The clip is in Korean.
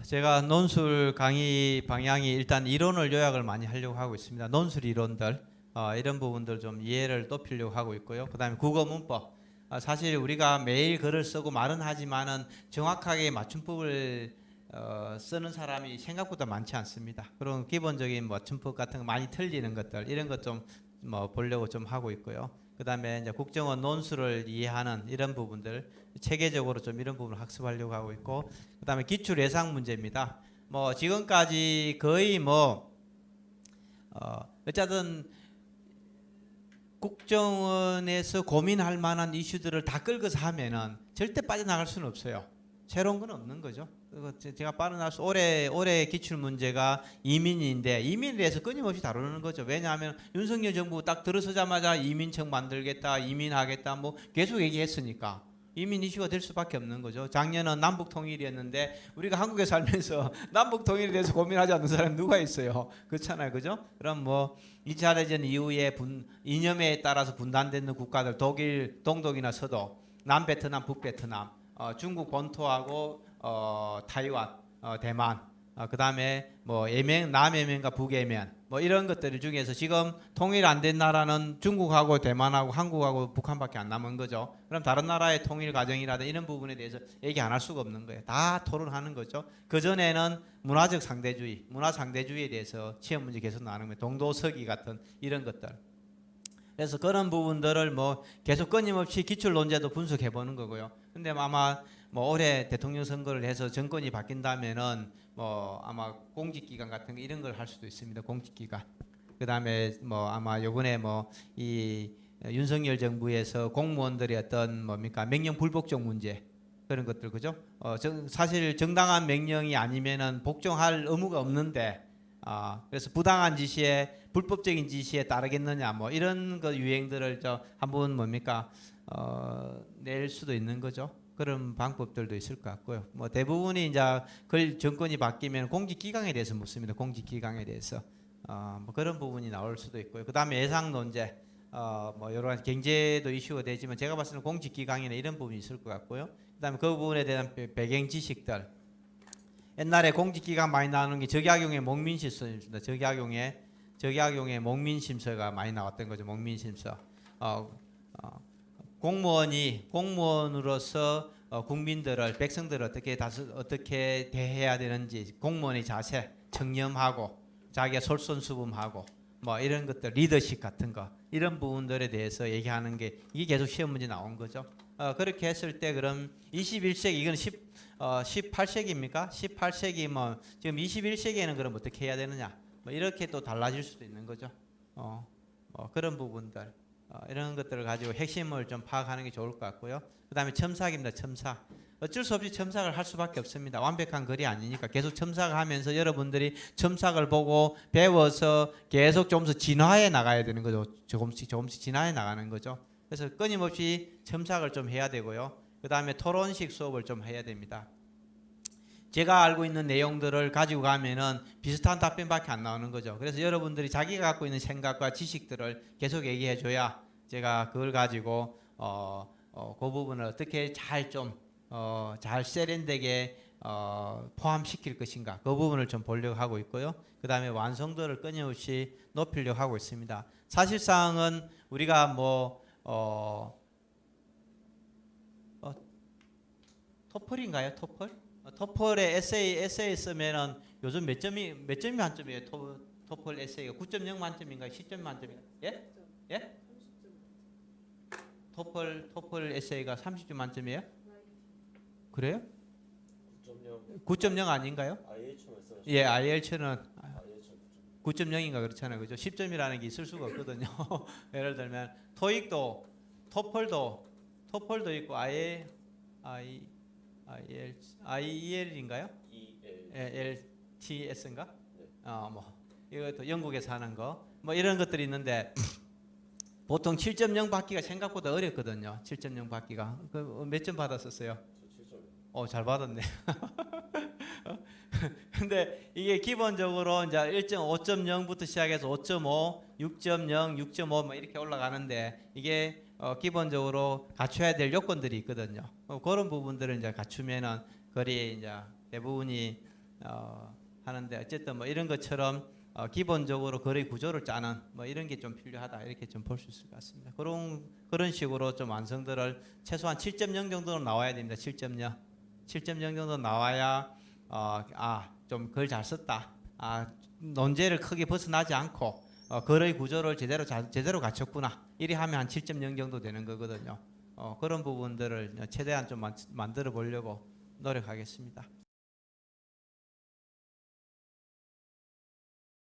제가 논술 강의 방향이 일단 이론을 요약을 많이 하려고 하고 있습니다. 논술 이론들 이런 부분들 좀 이해를 높이려고 하고 있고요. 그다음에 국어 문법. 사실 우리가 매일 글을 쓰고 말은 하지만은 정확하게 맞춤법을 쓰는 사람이 생각보다 많지 않습니다. 그런 기본적인 맞춤법 같은 거 많이 틀리는 것들 이런 것 좀 뭐 보려고 좀 하고 있고요. 그다음에 이제 국정원 논술을 이해하는 이런 부분들 체계적으로 좀 이런 부분을 학습하려고 하고 있고, 그다음에 기출 예상 문제입니다. 뭐 지금까지 거의 어쨌든 국정원에서 고민할 만한 이슈들을 다 끌고서 하면은 절대 빠져나갈 수는 없어요. 새로운 건 없는 거죠. 그리고 제가 빠져나가서 올해 기출 문제가 이민인데 이민에 대해서 끊임없이 다루는 거죠. 왜냐하면 윤석열 정부 딱 들어서자마자 이민청 만들겠다, 이민하겠다, 뭐 계속 얘기했으니까 이민 이슈가 될 수밖에 없는 거죠. 작년은 남북 통일이었는데 우리가 한국에 살면서 남북 통일에 대해서 고민하지 않는 사람 누가 있어요? 그렇잖아요, 그죠? 그럼 뭐 2차 대전 이후에 이념에 따라서 분단되는 국가들, 독일, 동독이나 서독, 남베트남, 북베트남, 중국 본토하고 타이완, 대만, 그다음에 뭐 남예면과 북예면, 뭐 이런 것들 중에서 지금 통일 안 된 나라는 중국하고 대만하고 한국하고 북한밖에 안 남은 거죠. 그럼 다른 나라의 통일 과정이라든 이런 부분에 대해서 얘기 안 할 수가 없는 거예요. 다 토론하는 거죠. 그 전에는 문화적 상대주의, 문화 상대주의에 대해서 시험 문제 계속 나오는 거예요. 동도서기 같은 이런 것들. 그래서 그런 부분들을 뭐 계속 끊임없이 기출 논제도 분석해 보는 거고요. 근데 아마 뭐 올해 대통령 선거를 해서 정권이 바뀐다면은 뭐 아마 공직기관 같은 거 이런 걸 할 수도 있습니다. 공직기관. 그다음에 뭐 아마 요번에 뭐 이 윤석열 정부에서 공무원들의 어떤 뭡니까 명령 불복종 문제 그런 것들 그죠? 사실 정당한 명령이 아니면은 복종할 의무가 없는데 그래서 부당한 지시에 불법적인 지시에 따르겠느냐 뭐 이런 거 유행들을 저 한번 뭡니까 낼 수도 있는 거죠. 그런 방법들도 있을 것 같고요. 뭐 대부분이 이제 그 정권이 바뀌면 공직기강에 대해서 묻습니다. 공직기강에 대해서 뭐 그런 부분이 나올 수도 있고요. 그다음에 예상 논제 뭐 여러 가지 경제도 이슈가 되지만 제가 봤을 때는 공직기강이나 이런 부분이 있을 것 같고요. 그다음에 그 부분에 대한 배경 지식들 옛날에 공직기관 많이 나오는 게 적약용의 목민심서입니다. 적약용의 목민심서가 많이 나왔던 거죠. 목민심서. 어, 어, 공무원으로서 국민들을 백성들을 어떻게 대해야 되는지 공무원의 자세, 청렴하고 자기가 솔선수범하고 뭐 이런 것들 리더십 같은 거 이런 부분들에 대해서 얘기하는 게 이게 계속 시험 문제 나온 거죠. 그렇게 했을 때 그럼 21세기 이건 18세기입니까? 18세기 뭐 지금 21세기에는 그럼 어떻게 해야 되느냐? 뭐 이렇게 또 달라질 수도 있는 거죠. 뭐 그런 부분들 이런 것들을 가지고 핵심을 좀 파악하는 게 좋을 것 같고요. 그다음에 첨삭입니다. 첨삭. 어쩔 수 없이 첨삭을 할 수밖에 없습니다. 완벽한 글이 아니니까 계속 첨삭하면서 여러분들이 첨삭을 보고 배워서 계속 조금씩 진화해 나가야 되는 거죠. 조금씩 진화해 나가는 거죠. 그래서 끊임없이 첨삭을 좀 해야 되고요. 그다음에 토론식 수업을 좀 해야 됩니다. 제가 알고 있는 내용들을 가지고 가면은 비슷한 답변밖에 안 나오는 거죠. 그래서 여러분들이 자기가 갖고 있는 생각과 지식들을 계속 얘기해 줘야 제가 그걸 가지고 그 부분을 어떻게 잘 세련되게 포함시킬 것인가 그 부분을 좀 보려고 하고 있고요. 그 다음에 완성도를 끊임없이 높이려고 하고 있습니다. 사실상은 우리가 토플인가요? 토플에 에세이 쓰면은 요즘 몇 점이 만점이에요? 토플 에세이가 9.0 만점인가요? 10점 만점인가요? 예? 예? 토플 에세이가 30점 만점이에요? 그래요? 9.0 아닌가요? 예, IELTS는 9.0인가 그렇잖아요. 그죠? 10점이라는 게 있을 수가 없거든요. 예를 들면 토익도 토플도 있고 I IEL인가요? LTS인가? 뭐 이것도 영국에서 하는 거. 뭐 이런 것들이 있는데 보통 7.0 받기가 생각보다 어렵거든요. 7.0 받기가. 몇 점 받았었어요? 잘 받았네. 근데 이게 기본적으로 이제 1.5.0부터 시작해서 5.5, 6.0, 6.5 뭐 이렇게 올라가는데 이게 기본적으로 갖춰야 될 요건들이 있거든요. 그런 부분들을 이제 갖추면은 거리 이제 대부분이 하는데 어쨌든 뭐 이런 것처럼 기본적으로 거래 구조를 짜는 뭐 이런 게 좀 필요하다 이렇게 좀 볼 수 있을 것 같습니다. 그런 식으로 좀 완성들을 최소한 7.0 정도는 나와야 됩니다. 7.0 정도 나와야 좀 글 잘 썼다. 논제를 크게 벗어나지 않고 거래 구조를 제대로 갖췄구나. 이래 하면 한 7.0 정도 되는 거거든요. 그런 부분들을 최대한 좀 만들어 보려고 노력하겠습니다.